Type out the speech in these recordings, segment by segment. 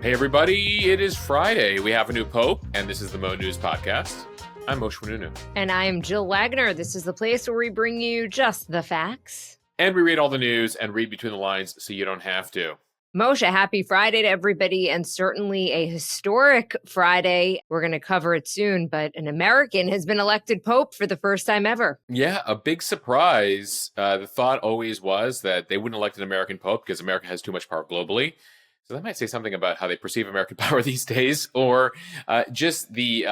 Hey everybody, it is Friday. We have a new pope, and this is the Mo News Podcast. I'm Moshe Nunu. And I am Jill Wagner. This is the place where we bring you just the facts. And we read all the news and read between the lines so you don't have to. Moshe, happy Friday to everybody, and certainly a historic Friday. We're going to cover it soon, but an American has been elected pope for the first time ever. Yeah, a big surprise. The thought always was that they wouldn't elect an American pope because America has too much power globally. So that might say something about how they perceive American power these days, or just the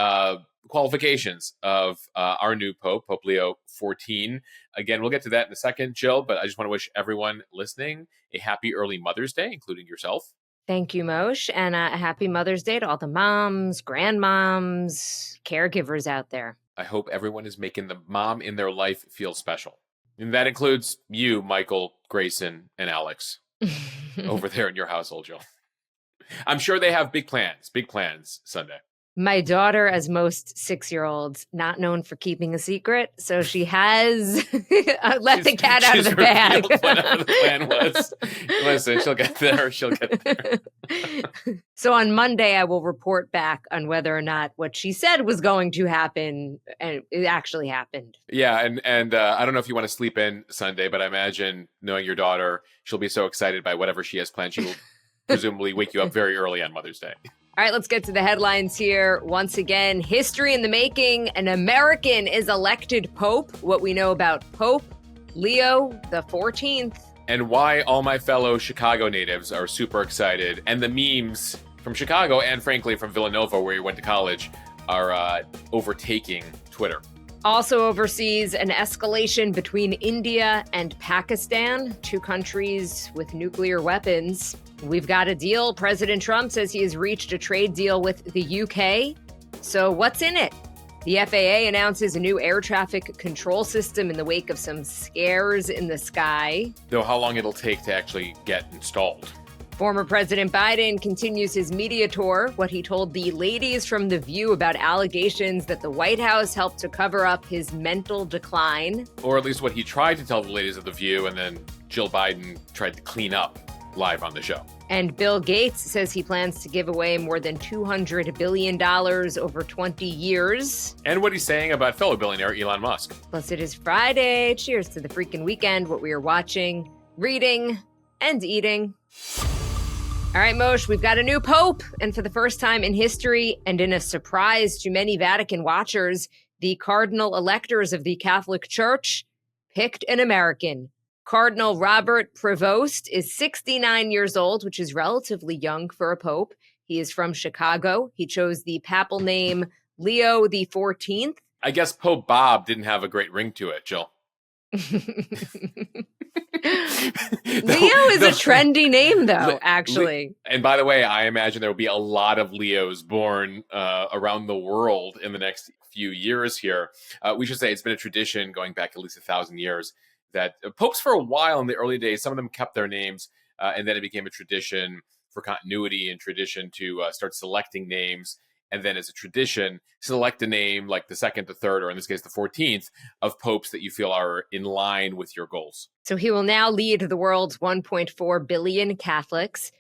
qualifications of our new Pope, Pope Leo XIV. Again, we'll get to that in a second, Jill, but I just want to wish everyone listening a happy early Mother's Day, including yourself. Thank you, Moshe, and a happy Mother's Day to all the moms, grandmoms, caregivers out there. I hope everyone is making the mom in their life feel special. And that includes you, Michael, Grayson, and Alex over there in your household, Jill. I'm sure they have big plans Sunday. My daughter, as most 6-year-olds, not known for keeping a secret, so she has let the cat out of the bag. Whatever the plan was. Listen, she'll get there. So on Monday, I will report back on whether or not what she said was going to happen, and it actually happened. Yeah, and I don't know if you want to sleep in Sunday, but I imagine knowing your daughter, she'll be so excited by whatever she has planned. She will presumably wake you up very early on Mother's Day. All right, let's get to the headlines here. Once again, history in the making. An American is elected Pope. What we know about Pope Leo XIV. And why all my fellow Chicago natives are super excited. And the memes from Chicago and, frankly, from Villanova, where you went to college, are overtaking Twitter. Also overseas, an escalation between India and Pakistan, two countries with nuclear weapons. We've got a deal. President Trump says he has reached a trade deal with the UK. So what's in it? The FAA announces a new air traffic control system in the wake of some scares in the sky. Though how long it'll take to actually get installed. Former President Biden continues his media tour. What he told the ladies from The View about allegations that the White House helped to cover up his mental decline. Or at least what he tried to tell the ladies of The View, and then Jill Biden tried to clean up live on the show. And Bill Gates says he plans to give away more than $200 billion over 20 years. And what he's saying about fellow billionaire Elon Musk. Plus, it is Friday. Cheers to the freaking weekend, what we are watching, reading, and eating. All right, Moshe, we've got a new pope. And for the first time in history, and in a surprise to many Vatican watchers, the cardinal electors of the Catholic Church picked an American. Cardinal Robert Prevost is 69 years old, which is relatively young for a pope. He is from Chicago. He chose the papal name Leo XIV. I guess Pope Bob didn't have a great ring to it, Jill. Leo is a trendy name, though, actually. And by the way, I imagine there will be a lot of Leos born around the world in the next few years here. We should say it's been a tradition going back at least 1,000 years that popes for a while in the early days, some of them kept their names, and then it became a tradition for continuity and tradition to start selecting names. And then as a tradition, select a name like the second, the third, or in this case, the 14th of popes that you feel are in line with your goals. So he will now lead the world's 1.4 billion Catholics.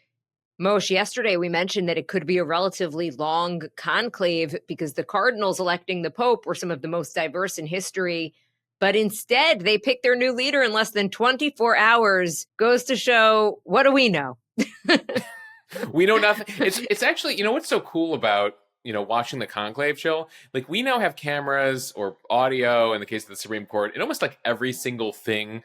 Moshe, yesterday we mentioned that it could be a relatively long conclave because the cardinals electing the pope were some of the most diverse in history. But instead, they picked their new leader in less than 24 hours. Goes to show, what do we know? We know nothing. It's actually, you know what's so cool about, watching the conclave show? Like, we now have cameras or audio, in the case of the Supreme Court, in almost like every single thing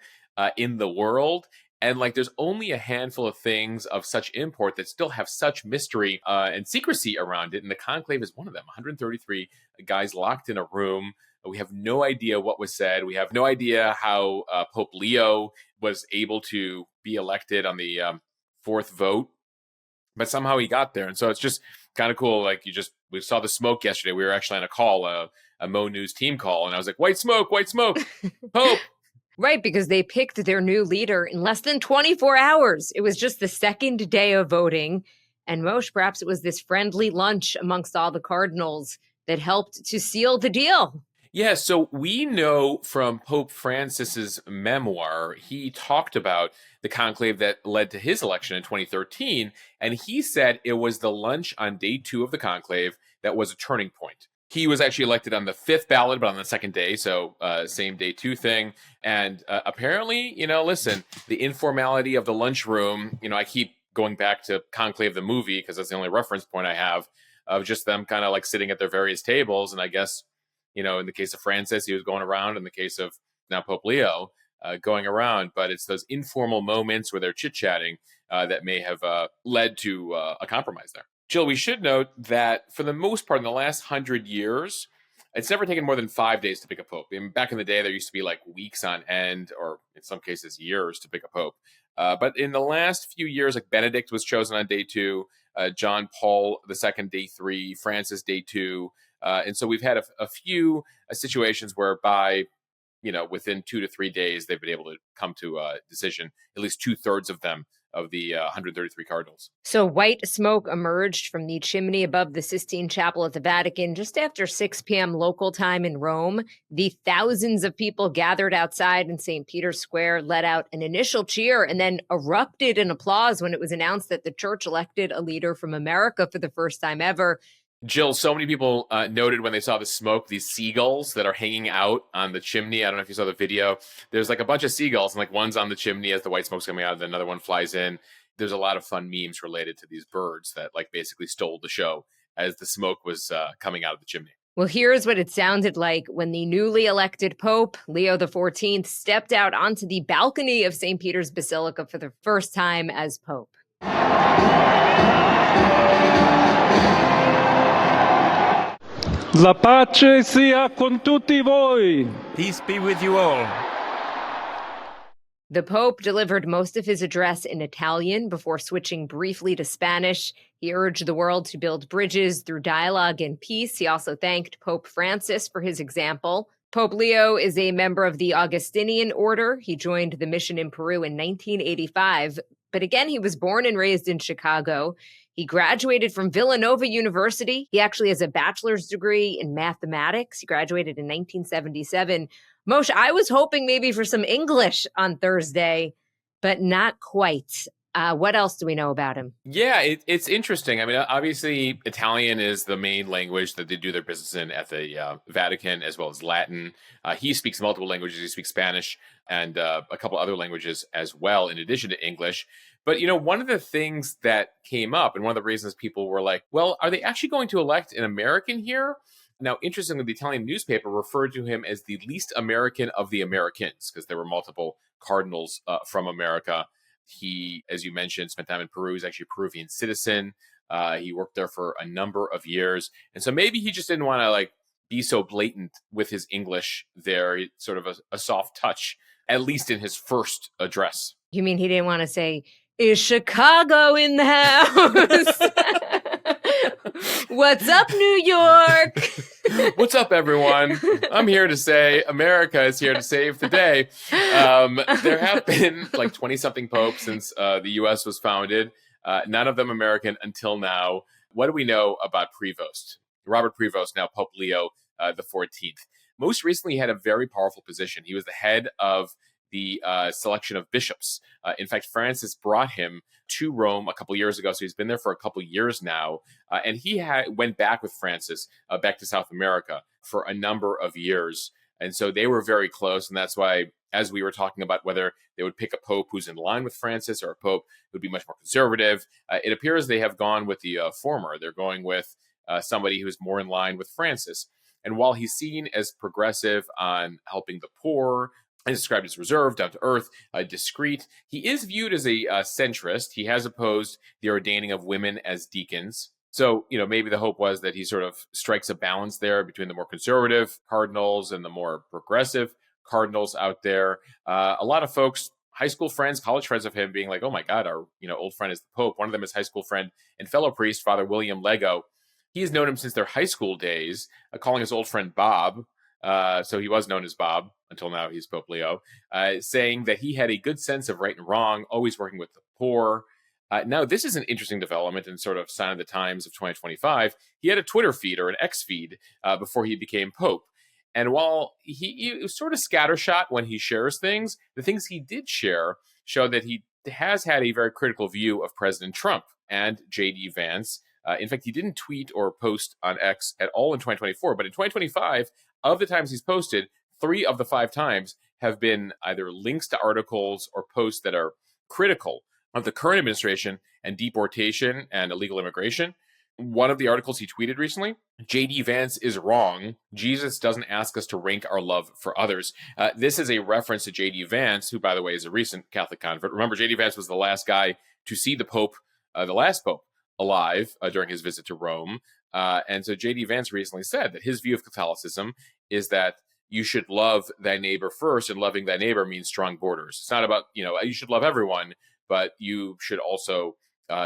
in the world. And like, there's only a handful of things of such import that still have such mystery and secrecy around it. And the conclave is one of them. 133 guys locked in a room. We have no idea what was said. We have no idea how Pope Leo was able to be elected on the fourth vote, but somehow he got there. And so it's just kind of cool. Like, we saw the smoke yesterday. We were actually on a call, a Mo News team call, and I was like, white smoke, Pope. Right, because they picked their new leader in less than 24 hours. It was just the second day of voting. And Moshe, perhaps it was this friendly lunch amongst all the cardinals that helped to seal the deal. Yeah, so we know from Pope Francis's memoir, he talked about the conclave that led to his election in 2013, and he said it was the lunch on day 2 of the conclave that was a turning point. He was actually elected on the 5th ballot, but on the 2nd day, so same day 2 thing. And apparently, listen, the informality of the lunchroom, I keep going back to Conclave the movie because that's the only reference point I have of just them kind of like sitting at their various tables, and I guess in the case of Francis, he was going around. In the case of now Pope Leo, going around. But it's those informal moments where they're chit chatting that may have led to a compromise there. Jill, we should note that for the most part, in the last 100 years, it's never taken more than 5 days to pick a pope. I mean, back in the day, there used to be like weeks on end, or in some cases, years to pick a pope. But in the last few years, like Benedict was chosen on day 2, John Paul II, day 3, Francis, day 2. And so we've had a few situations whereby, within 2 to 3 days, they've been able to come to a decision, at least 2/3 of them, of the 133 cardinals. So white smoke emerged from the chimney above the Sistine Chapel at the Vatican just after 6 p.m. local time in Rome. The thousands of people gathered outside in St. Peter's Square let out an initial cheer and then erupted in applause when it was announced that the church elected a leader from America for the first time ever. Jill, so many people noted when they saw the smoke, these seagulls that are hanging out on the chimney. I don't know if you saw the video. There's like a bunch of seagulls, and like one's on the chimney as the white smoke's coming out, and then another one flies in. There's a lot of fun memes related to these birds that like basically stole the show as the smoke was coming out of the chimney. Well, here's what it sounded like when the newly elected Pope, Leo XIV, stepped out onto the balcony of St. Peter's Basilica for the first time as Pope. La pace sia con tutti voi. Peace be with you all. The Pope delivered most of his address in Italian before switching briefly to Spanish. He urged the world to build bridges through dialogue and peace. He also thanked Pope Francis for his example. Pope Leo is a member of the Augustinian order. He joined the mission in Peru in 1985. But again, he was born and raised in Chicago. He graduated from Villanova University. He actually has a bachelor's degree in mathematics. He graduated in 1977. Moshe, I was hoping maybe for some English on Thursday, but not quite. What else do we know about him? Yeah, it's interesting. I mean, obviously, Italian is the main language that they do their business in at the Vatican, as well as Latin. He speaks multiple languages. He speaks Spanish and a couple other languages as well, in addition to English. But, one of the things that came up, and one of the reasons people were like, well, are they actually going to elect an American here? Now, interestingly, the Italian newspaper referred to him as the least American of the Americans, because there were multiple cardinals from America. He, as you mentioned, spent time in Peru. He's actually a Peruvian citizen. He worked there for a number of years. And so maybe he just didn't want to be so blatant with his English there. It's sort of a soft touch, at least in his first address. You mean he didn't want to say, "Is Chicago in the house?" What's up, New York? What's up, everyone? I'm here to say America is here to save the day. There have been 20-something popes since the U.S. was founded. None of them American until now. What do we know about Prevost? Robert Prevost, now Pope Leo the 14th. Most recently, he had a very powerful position. He was the head of the selection of bishops. In fact, Francis brought him to Rome a couple years ago, so he's been there for a couple years now. And he went back with Francis back to South America for a number of years. And so they were very close, and that's why, as we were talking about whether they would pick a pope who's in line with Francis or a pope who would be much more conservative, it appears they have gone with the former. They're going with somebody who's more in line with Francis. And while he's seen as progressive on helping the poor, and described as reserved, down to earth, discreet, he is viewed as a centrist. He has opposed the ordaining of women as deacons. So, maybe the hope was that he sort of strikes a balance there between the more conservative cardinals and the more progressive cardinals out there. A lot of folks, high school friends, college friends of him being like, oh my God, our old friend is the Pope. One of them is high school friend and fellow priest, Father William Lego. He has known him since their high school days, calling his old friend Bob. So he was known as Bob until now he's Pope Leo, saying that he had a good sense of right and wrong, always working with the poor. Now, this is an interesting development and sort of sign of the times of 2025. He had a Twitter feed or an X feed before he became Pope. And while he was sort of scattershot when he shares things, the things he did share show that he has had a very critical view of President Trump and J.D. Vance. In fact, he didn't tweet or post on X at all in 2024, but in 2025, of the times he's posted, 3 of the 5 times have been either links to articles or posts that are critical of the current administration and deportation and illegal immigration. One of the articles he tweeted recently, J.D. Vance is wrong. Jesus doesn't ask us to rank our love for others. This is a reference to J.D. Vance, who, by the way, is a recent Catholic convert. Remember, J.D. Vance was the last guy to see the Pope, the last Pope, alive during his visit to Rome. And so J.D. Vance recently said that his view of Catholicism is that you should love thy neighbor first, and loving thy neighbor means strong borders. It's not about, you should love everyone, but you should also,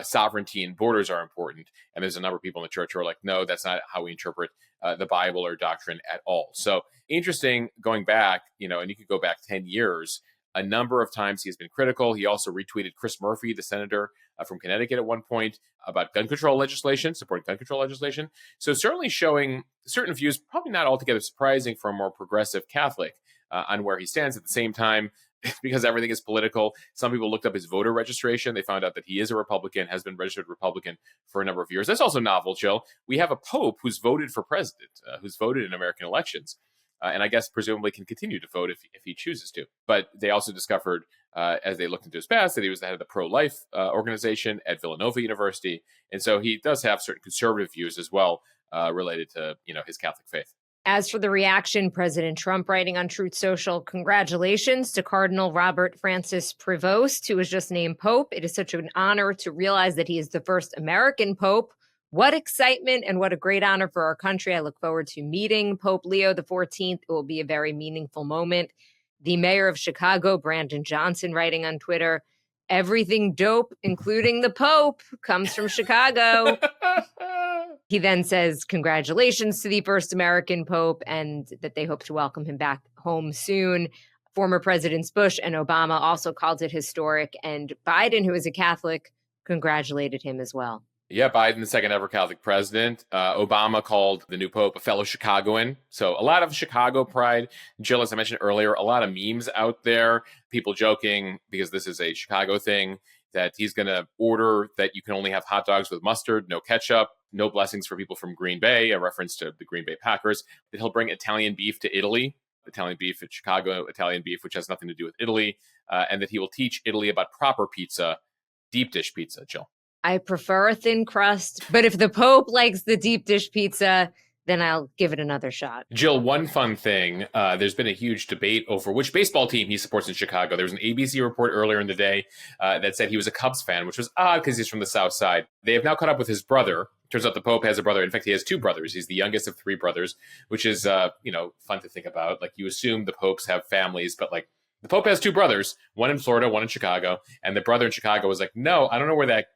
sovereignty and borders are important. And there's a number of people in the church who are like, no, that's not how we interpret the Bible or doctrine at all. So interesting, going back, and you could go back 10 years, a number of times he has been critical. He also retweeted Chris Murphy, the senator from Connecticut at one point, about gun control legislation, supporting gun control legislation. So certainly showing certain views, probably not altogether surprising for a more progressive Catholic on where he stands. At the same time, because everything is political, some people looked up his voter registration. They found out that he is a Republican, has been registered Republican for a number of years. That's also novel, Jill. We have a pope who's voted for president, who's voted in American elections. And I guess presumably can continue to vote if he chooses to. But they also discovered, as they looked into his past, that he was the head of the pro-life organization at Villanova University. And so he does have certain conservative views as well related to, his Catholic faith. As for the reaction, President Trump writing on Truth Social, congratulations to Cardinal Robert Francis Prevost, who was just named Pope. It is such an honor to realize that he is the first American Pope. What excitement and what a great honor for our country. I look forward to meeting Pope Leo XIV. It will be a very meaningful moment. The mayor of Chicago, Brandon Johnson, writing on Twitter, everything dope, including the Pope, comes from Chicago. He then says congratulations to the first American Pope and that they hope to welcome him back home soon. Former Presidents Bush and Obama also called it historic, and Biden, who is a Catholic, congratulated him as well. Yeah, Biden, the second ever Catholic president. Obama called the new pope a fellow Chicagoan. So a lot of Chicago pride. Jill, as I mentioned earlier, a lot of memes out there, people joking, because this is a Chicago thing, that he's going to order that you can only have hot dogs with mustard, no ketchup, no blessings for people from Green Bay, a reference to the Green Bay Packers, that he'll bring Italian beef to Italy, Italian beef at Chicago, Italian beef, which has nothing to do with Italy, and that he will teach Italy about proper pizza, deep dish pizza, Jill. I prefer a thin crust, but if the Pope likes the deep dish pizza, then I'll give it another shot. Jill, one fun thing, there's been a huge debate over which baseball team he supports in Chicago. There was an ABC report earlier in the day that said he was a Cubs fan, which was odd because he's from the South Side. They have now caught up with his brother. Turns out the Pope has a brother. In fact, he has 2 brothers. He's the youngest of 3 brothers, which is, fun to think about. Like, you assume the popes have families, but like, the Pope has 2 brothers, one in Florida, one in Chicago. And the brother in Chicago was like, no, I don't know where that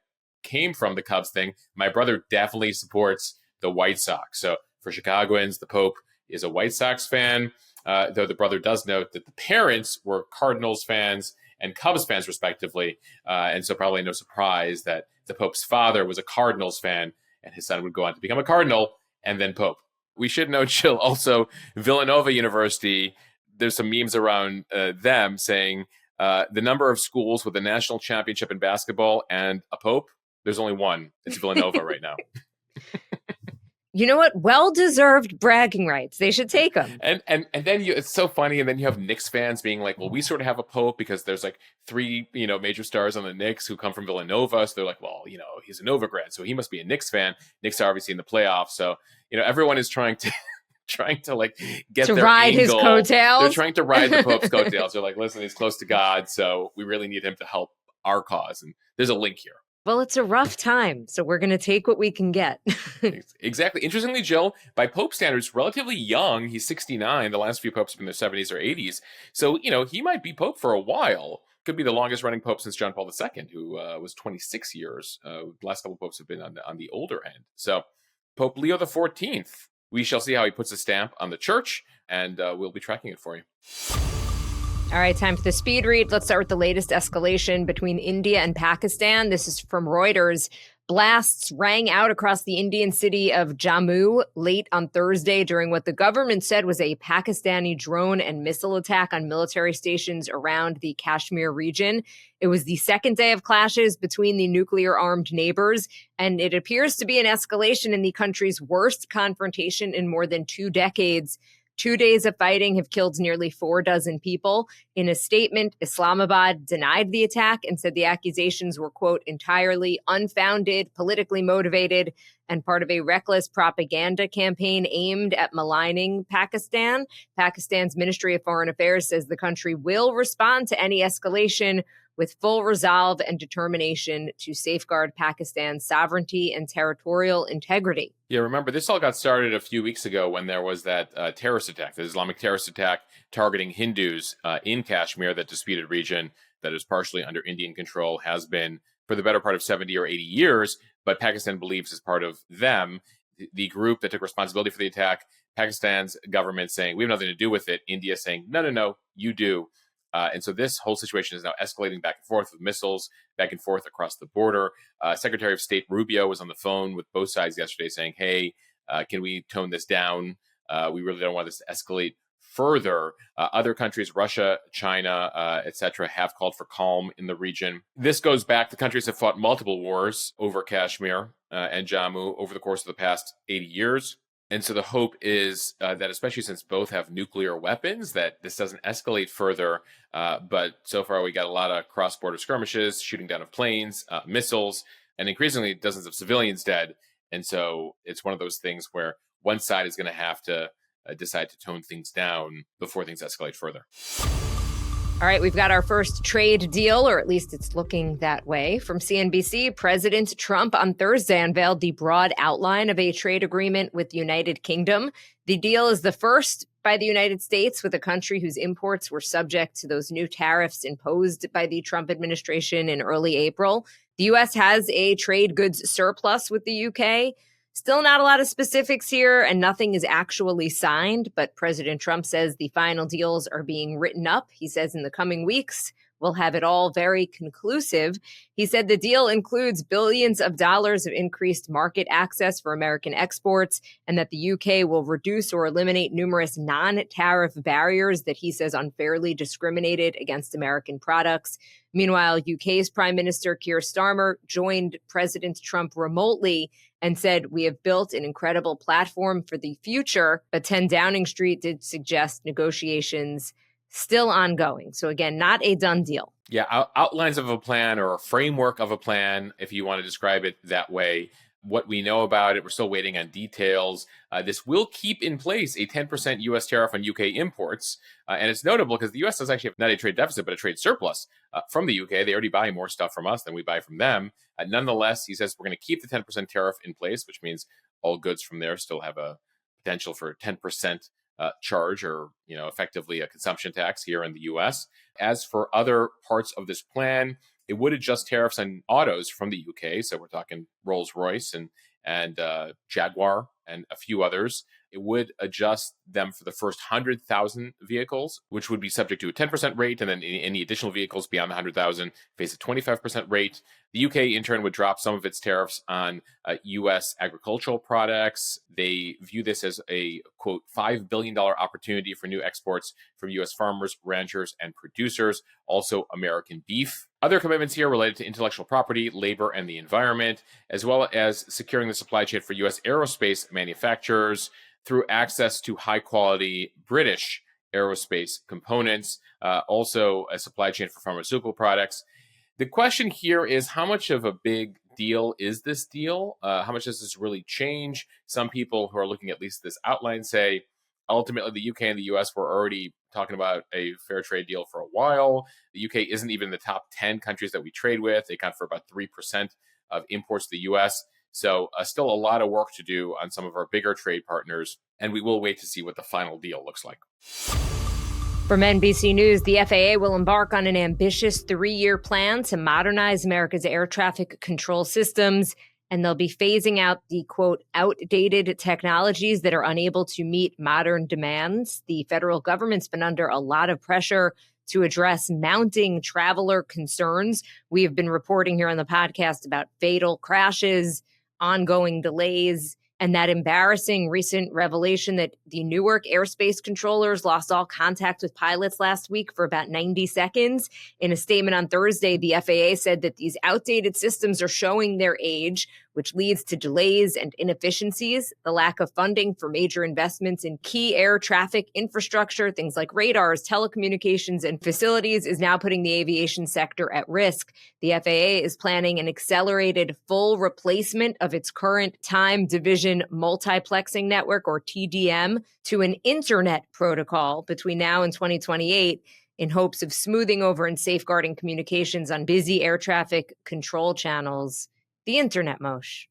came from, the Cubs thing. My brother definitely supports the White Sox. So for Chicagoans, the Pope is a White Sox fan, though the brother does note that the parents were Cardinals fans and Cubs fans, respectively. And so probably no surprise that the Pope's father was a Cardinals fan and his son would go on to become a Cardinal and then Pope. We should note, Jill, also Villanova University, there's some memes around them saying the number of schools with a national championship in basketball and a Pope, there's only one. It's Villanova right now. You know what? Well-deserved bragging rights. They should take them. And then it's so funny. And then you have Knicks fans being like, well, we sort of have a Pope because there's like 3, major stars on the Knicks who come from Villanova. So they're like, well, he's a Nova grad, so he must be a Knicks fan. Knicks are obviously in the playoffs. So, everyone is trying to like get to their ride angle. His coattails. They're trying to ride the Pope's coattails. They're like, listen, he's close to God, so we really need him to help our cause. And there's a link here. Well, it's a rough time, so we're going to take what we can get. Exactly. Interestingly, Jill, by Pope standards, relatively young. He's 69. The last few popes have been in their 70s or 80s. So, he might be Pope for a while. Could be the longest running Pope since John Paul II, who was 26 years. The last couple of popes have been on the older end. So, Pope Leo XIV. We shall see how he puts a stamp on the church, and we'll be tracking it for you. All right, time for the speed read. Let's start with the latest escalation between India and Pakistan. This is from Reuters. Blasts rang out across the Indian city of Jammu late on Thursday during what the government said was a Pakistani drone and missile attack on military stations around the Kashmir region. It was the second day of clashes between the nuclear-armed neighbors, and it appears to be an escalation in the country's worst confrontation in more than 2 decades. 2 days of fighting have killed nearly 4 dozen people. In a statement, Islamabad denied the attack and said the accusations were, quote, entirely unfounded, politically motivated, and part of a reckless propaganda campaign aimed at maligning Pakistan. Pakistan's Ministry of Foreign Affairs says the country will respond to any escalation with full resolve and determination to safeguard Pakistan's sovereignty and territorial integrity. Yeah, remember, this all got started a few weeks ago when there was that terrorist attack, the Islamic terrorist attack targeting Hindus in Kashmir, that disputed region that is partially under Indian control, has been for the better part of 70 or 80 years, but Pakistan believes is part of them. The group that took responsibility for the attack, Pakistan's government saying, we have nothing to do with it. India saying, no, you do. And so this whole situation is now escalating back and forth with missiles back and forth across the border. Secretary of State Rubio was on the phone with both sides yesterday saying, hey, can we tone this down? We really don't want this to escalate further. Other countries, Russia, China, etc., have called for calm in the region. This goes back, the countries have fought multiple wars over Kashmir and Jammu over the course of the past 80 years. And so the hope is that, especially since both have nuclear weapons, that this doesn't escalate further. But so far, we got a lot of cross-border skirmishes, shooting down of planes, missiles, and increasingly dozens of civilians dead. And so it's one of those things where one side is going to have to decide to tone things down before things escalate further. All right, we've got our first trade deal, or at least it's looking that way. From CNBC, President Trump on Thursday unveiled the broad outline of a trade agreement with the United Kingdom. The deal is the first by the United States with a country whose imports were subject to those new tariffs imposed by the Trump administration in early April. The U.S. has a trade goods surplus with the UK. Still not a lot of specifics here, and nothing is actually signed, but President Trump says the final deals are being written up. He says in the coming weeks, we'll have it all very conclusive. He said the deal includes billions of dollars of increased market access for American exports, and that the UK will reduce or eliminate numerous non-tariff barriers that he says unfairly discriminated against American products. Meanwhile, UK's Prime Minister Keir Starmer joined President Trump remotely and said, we have built an incredible platform for the future. But 10 Downing Street did suggest negotiations still ongoing. So again, not a done deal. Yeah, outlines of a plan, or a framework of a plan, if you want to describe it that way. What we know about it, we're still waiting on details. This will keep in place a 10% U.S. tariff on UK imports. And it's notable because the U.S. does actually have not a trade deficit, but a trade surplus from the UK. They already buy more stuff from us than we buy from them. Nonetheless, he says we're going to keep the 10% tariff in place, which means all goods from there still have a potential for 10% charge, or effectively a consumption tax here in the U.S. As for other parts of this plan, it would adjust tariffs on autos from the UK. So we're talking Rolls-Royce and Jaguar and a few others. It would adjust them for the first 100,000 vehicles, which would be subject to a 10% rate. And then any additional vehicles beyond the 100,000 face a 25% rate. The UK, in turn, would drop some of its tariffs on U.S. agricultural products. They view this as a, quote, $5 billion opportunity for new exports from U.S. farmers, ranchers, and producers. Also, American beef. Other commitments here related to intellectual property, labor, and the environment, as well as securing the supply chain for U.S. aerospace manufacturers through access to high-quality British aerospace components, also a supply chain for pharmaceutical products. The question here is, how much of a big deal is this deal? How much does this really change? Some people who are looking at least this outline say, ultimately, the UK and the US were already talking about a fair trade deal for a while. The UK isn't even in the top 10 countries that we trade with. They account for about 3% of imports to the US. So still a lot of work to do on some of our bigger trade partners, and we will wait to see what the final deal looks like. From NBC News, the FAA will embark on an ambitious 3-year plan to modernize America's air traffic control systems, and they'll be phasing out the, quote, outdated technologies that are unable to meet modern demands. The federal government's been under a lot of pressure to address mounting traveler concerns. We have been reporting here on the podcast about fatal crashes, ongoing delays, and that embarrassing recent revelation that the Newark airspace controllers lost all contact with pilots last week for about 90 seconds. In a statement on Thursday, the FAA said that these outdated systems are showing their age, which leads to delays and inefficiencies. The lack of funding for major investments in key air traffic infrastructure, things like radars, telecommunications, and facilities, is now putting the aviation sector at risk. The FAA is planning an accelerated full replacement of its current time division multiplexing network, or TDM, to an internet protocol between now and 2028 in hopes of smoothing over and safeguarding communications on busy air traffic control channels. The internet, Moshe.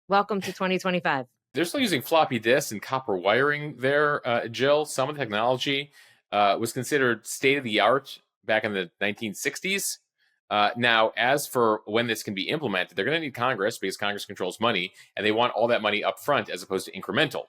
Welcome to 2025. They're still using floppy disks and copper wiring there, Jill. Some of the technology was considered state-of-the-art back in the 1960s. Now, as for when this can be implemented, they're going to need Congress because Congress controls money, and they want all that money up front as opposed to incremental.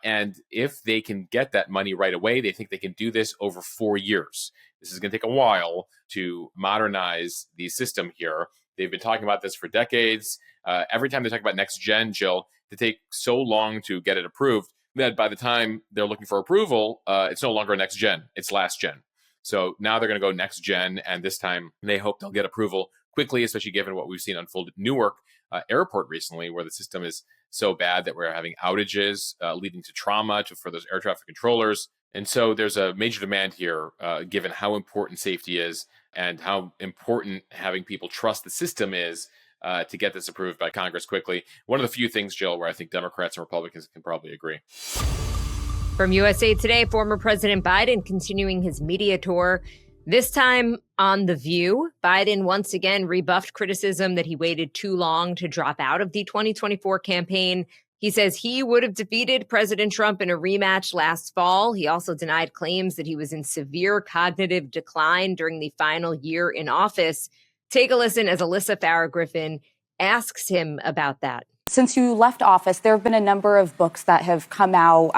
And if they can get that money right away, they think they can do this over 4 years. This is going to take a while to modernize the system here. They've been talking about this for decades. Every time they talk about next gen, Jill, they take so long to get it approved that by the time they're looking for approval, it's no longer next gen, it's last gen. So now they're going to go next gen, and this time they hope they'll get approval quickly, especially given what we've seen unfold at Newark Airport recently, where the system is so bad that we're having outages leading to trauma for those air traffic controllers. And so there's a major demand here, given how important safety is and how important having people trust the system is to get this approved by Congress quickly. One of the few things, Jill, where I think Democrats and Republicans can probably agree. From USA Today, former President Biden continuing his media tour, this time on The View. Biden once again rebuffed criticism that he waited too long to drop out of the 2024 campaign. He says he would have defeated President Trump in a rematch last fall. He also denied claims that he was in severe cognitive decline during the final year in office. Take a listen as Alyssa Farah-Griffin asks him about that. Since you left office, there have been a number of books that have come out,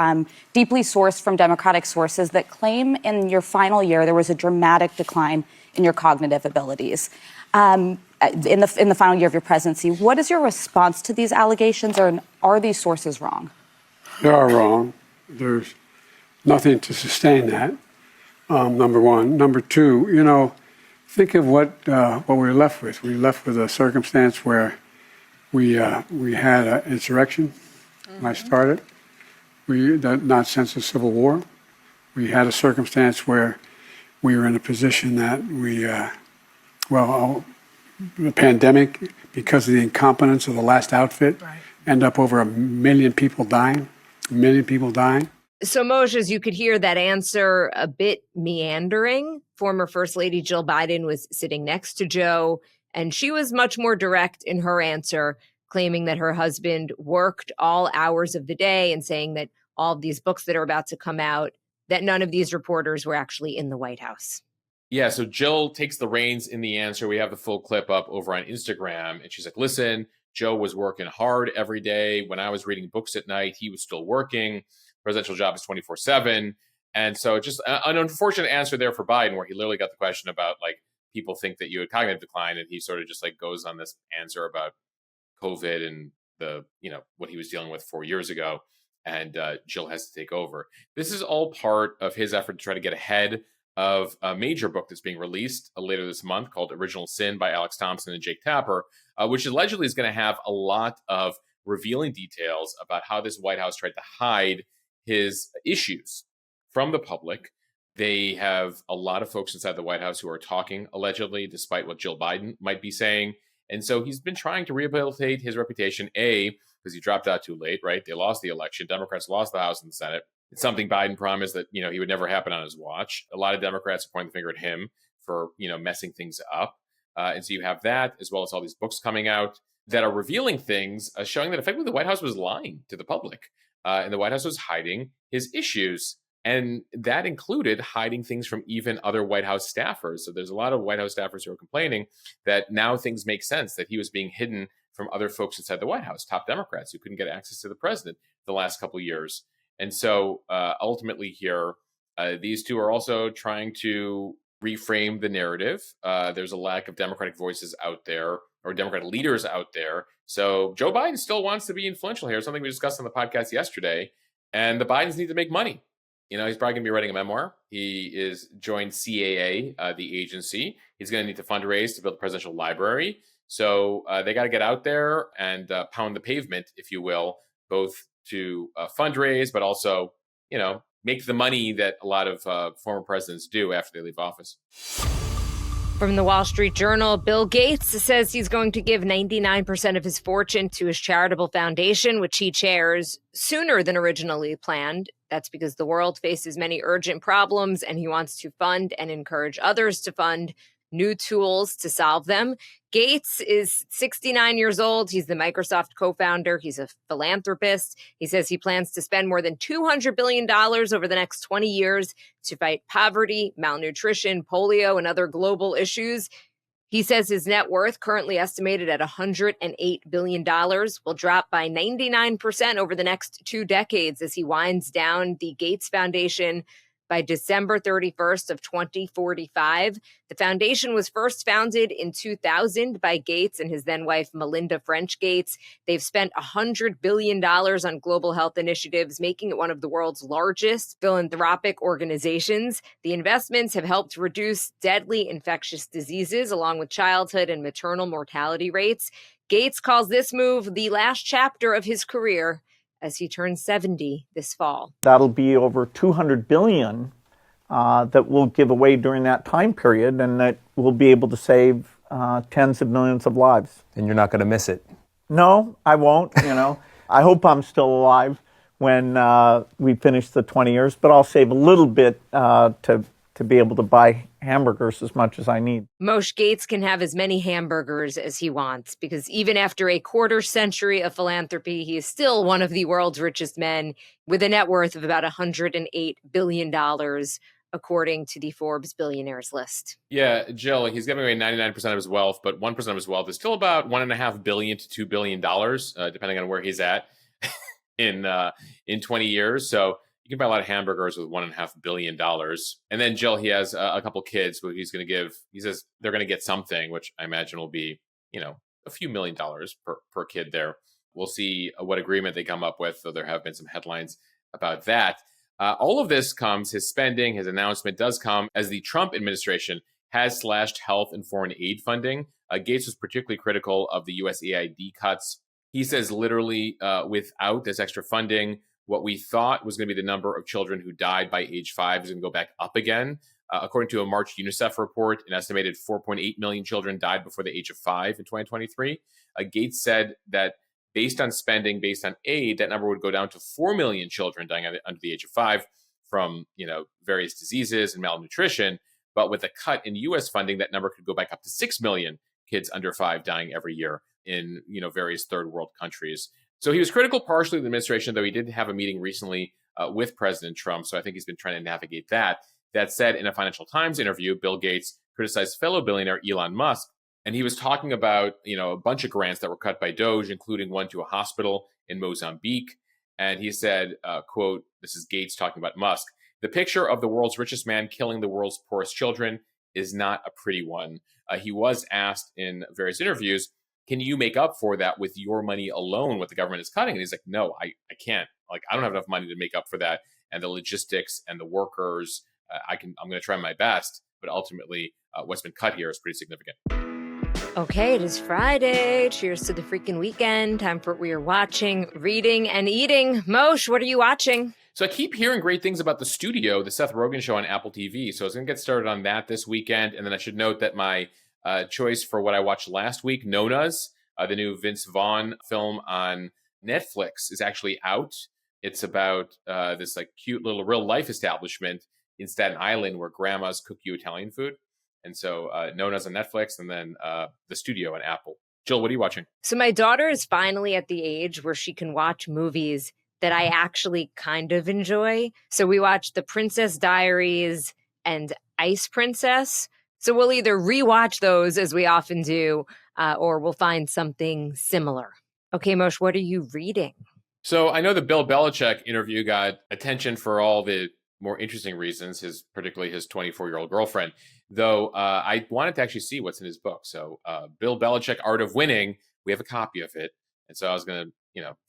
deeply sourced from Democratic sources, that claim in your final year there was a dramatic decline in your cognitive abilities. In the final year of your presidency, what is your response to these allegations, or are these sources wrong? They are wrong. There's nothing to sustain that. Number one. Number two, think of what we're left with. We're left with a circumstance where we had an insurrection when I started. Not since the Civil War. We had a circumstance where we were in a position that the pandemic, because of the incompetence of the last outfit, end up over 1 million people dying. 1 million people dying. So, Moshe, as you could hear that answer a bit meandering, former First Lady Jill Biden was sitting next to Joe, and she was much more direct in her answer, claiming that her husband worked all hours of the day and saying that all of these books that are about to come out, that none of these reporters were actually in the White House. Yeah, so Jill takes the reins in the answer. We have the full clip up over on Instagram, and she's like, listen, Joe was working hard every day. When I was reading books at night, he was still working. Presidential job is 24/7. And so just an unfortunate answer there for Biden, where he literally got the question about, like, people think that you had cognitive decline, and he sort of just like goes on this answer about COVID and what he was dealing with 4 years ago, and Jill has to take over. This is all part of his effort to try to get ahead of a major book that's being released later this month called Original Sin by Alex Thompson and Jake Tapper, which allegedly is going to have a lot of revealing details about how this White House tried to hide his issues from the public. They have a lot of folks inside the White House who are talking, allegedly, despite what Jill Biden might be saying. And so he's been trying to rehabilitate his reputation, because he dropped out too late, right? They lost the election. Democrats lost the House and the Senate. It's something Biden promised that, he would never happen on his watch. A lot of Democrats are pointing the finger at him for, messing things up. And so you have that, as well as all these books coming out that are revealing things, showing that effectively the White House was lying to the public. And the White House was hiding his issues. And that included hiding things from even other White House staffers. So there's a lot of White House staffers who are complaining that now things make sense, that he was being hidden from other folks inside the White House, top Democrats who couldn't get access to the president the last couple of years. And so ultimately here, these two are also trying to reframe the narrative. There's a lack of Democratic voices out there or Democratic leaders out there. So Joe Biden still wants to be influential here, something we discussed on the podcast yesterday. And the Bidens need to make money. He's probably going to be writing a memoir. He is joined CAA, the agency. He's going to need to fundraise to build a presidential library. So they got to get out there and pound the pavement, if you will, both to fundraise, but also, make the money that a lot of former presidents do after they leave office. From the Wall Street Journal, Bill Gates says he's going to give 99% of his fortune to his charitable foundation, which he chairs, sooner than originally planned. That's because the world faces many urgent problems, and he wants to fund and encourage others to fund new tools to solve them. Gates is 69 years old. He's the Microsoft co-founder. He's a philanthropist. He says he plans to spend more than $200 billion over the next 20 years to fight poverty, malnutrition, polio, and other global issues. He says his net worth, currently estimated at $108 billion, will drop by 99% over the next 2 decades as he winds down the Gates Foundation by December 31st of 2045. The foundation was first founded in 2000 by Gates and his then-wife Melinda French Gates. They've spent $100 billion on global health initiatives, making it one of the world's largest philanthropic organizations. The investments have helped reduce deadly infectious diseases, along with childhood and maternal mortality rates. Gates calls this move the last chapter of his career, as he turns 70 this fall. That'll be over $200 billion that we'll give away during that time period, and that we'll be able to save tens of millions of lives. And you're not going to miss it. No, I won't. I hope I'm still alive when we finish the 20 years, but I'll save a little bit to be able to buy hamburgers as much as I need. Moshe Gates can have as many hamburgers as he wants, because even after a quarter century of philanthropy, he is still one of the world's richest men with a net worth of about $108 billion, according to the Forbes billionaires list. Yeah, Jill, he's giving away 99% of his wealth, but 1% of his wealth is still about $1.5 billion to $2 billion, depending on where he's at in 20 years. So you can buy a lot of hamburgers with $1.5 billion. And then Jill, he has a couple kids who he's going to give. He says they're going to get something, which I imagine will be, a few $1 million per kid there. We'll see what agreement they come up with, though there have been some headlines about that. All of this comes, his spending, his announcement does come as the Trump administration has slashed health and foreign aid funding. Gates was particularly critical of the USAID cuts. He says literally without this extra funding, what we thought was going to be the number of children who died by age 5 is going to go back up again. According to a March UNICEF report, an estimated 4.8 million children died before the age of 5 in 2023. Gates said that based on spending, based on aid, that number would go down to 4 million children dying under the age of 5 from various diseases and malnutrition. But with a cut in U.S. funding, that number could go back up to 6 million kids under 5 dying every year in various third world countries. So he was critical partially of the administration, though he did have a meeting recently with President Trump. So I think he's been trying to navigate that. That said, in a Financial Times interview, Bill Gates criticized fellow billionaire Elon Musk. And he was talking about, a bunch of grants that were cut by Doge, including one to a hospital in Mozambique. And he said, quote, this is Gates talking about Musk, "The picture of the world's richest man killing the world's poorest children is not a pretty one." He was asked in various interviews, can you make up for that with your money alone, what the government is cutting? And he's like, no, I can't. Like, I don't have enough money to make up for that. And the logistics and the workers, I'm going to try my best. But ultimately, what's been cut here is pretty significant. Okay, it is Friday. Cheers to the freaking weekend. Time for what we are watching, reading, and eating. Moshe, what are you watching? So I keep hearing great things about The Studio, the Seth Rogen show on Apple TV. So I was going to get started on that this weekend. And then I should note that my choice for what I watched last week, Nona's, the new Vince Vaughn film on Netflix, is actually out. It's about this cute little real life establishment in Staten Island where grandmas cook you Italian food. And so Nona's on Netflix, and then The Studio on Apple. Jill, what are you watching? So my daughter is finally at the age where she can watch movies that I actually kind of enjoy. So we watched The Princess Diaries and Ice Princess. So we'll either rewatch those, as we often do, or we'll find something similar. Okay, Moshe, what are you reading? So I know the Bill Belichick interview got attention for all the more interesting reasons, particularly his 24-year-old girlfriend. Though I wanted to actually see what's in his book. So Bill Belichick, Art of Winning, we have a copy of it. And so I was going to,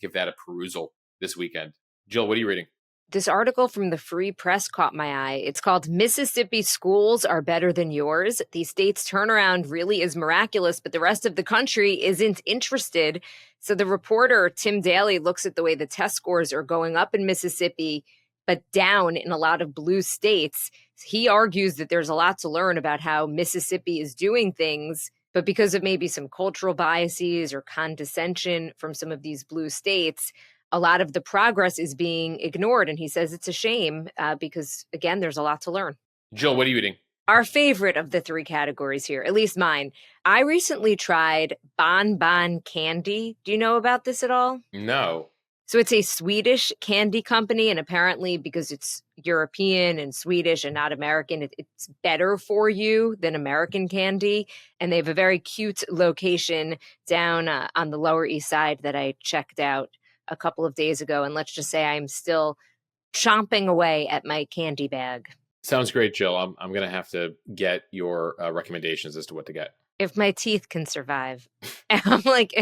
give that a perusal this weekend. Jill, what are you reading? This article from the Free Press caught my eye. It's called Mississippi Schools Are Better Than Yours. The state's turnaround really is miraculous, but the rest of the country isn't interested. So the reporter, Tim Daly, looks at the way the test scores are going up in Mississippi, but down in a lot of blue states. He argues that there's a lot to learn about how Mississippi is doing things, but because of maybe some cultural biases or condescension from some of these blue states, a lot of the progress is being ignored. And he says it's a shame because, again, there's a lot to learn. Jill, what are you eating? Our favorite of the three categories here, at least mine. I recently tried Bon Bon Candy. Do you know about this at all? No. So it's a Swedish candy company, and apparently because it's European and Swedish and not American, it's better for you than American candy. And they have a very cute location down on the Lower East Side that I checked out a couple of days ago. And let's just say I'm still chomping away at my candy bag. Sounds great, Jill. I'm going to have to get your recommendations as to what to get. If my teeth can survive. And I'm like,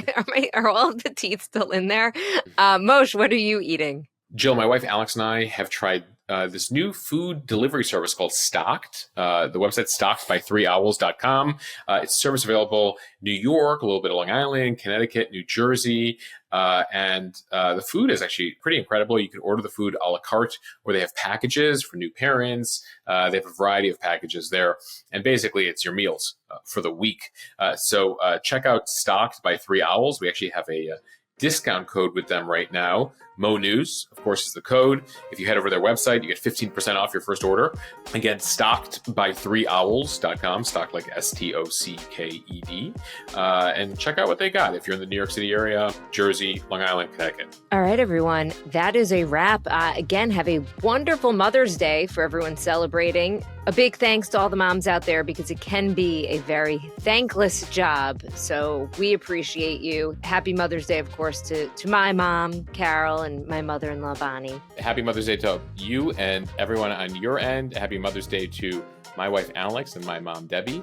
are all of the teeth still in there? Moshe, what are you eating? Jill, my wife Alex and I have tried this new food delivery service called Stocked. The website's stockedby3owls.com. It's a service available in New York, a little bit of Long Island, Connecticut, New Jersey. And the food is actually pretty incredible. You can order the food a la carte, where they have packages for new parents. They have a variety of packages there. And basically, it's your meals for the week. So check out Stocked by 3 Owls. We actually have a discount code with them right now. Mo News, of course, is the code. If you head over to their website, you get 15% off your first order. Again, stockedby3owls.com, stocked like STOCKED. And check out what they got if you're in the New York City area, Jersey, Long Island, Connecticut. All right, everyone. That is a wrap. Again, have a wonderful Mother's Day for everyone celebrating. A big thanks to all the moms out there because it can be a very thankless job. So we appreciate you. Happy Mother's Day, of course, to my mom, Carol, and my mother-in-law, Bonnie. Happy Mother's Day to you and everyone on your end. Happy Mother's Day to my wife, Alex, and my mom, Debbie,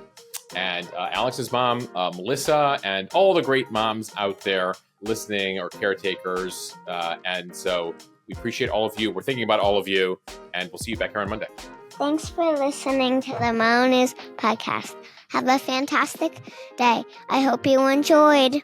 and Alex's mom, Melissa, and all the great moms out there listening or caretakers. And so we appreciate all of you. We're thinking about all of you, and we'll see you back here on Monday. Thanks for listening to the Mo News podcast. Have a fantastic day. I hope you enjoyed.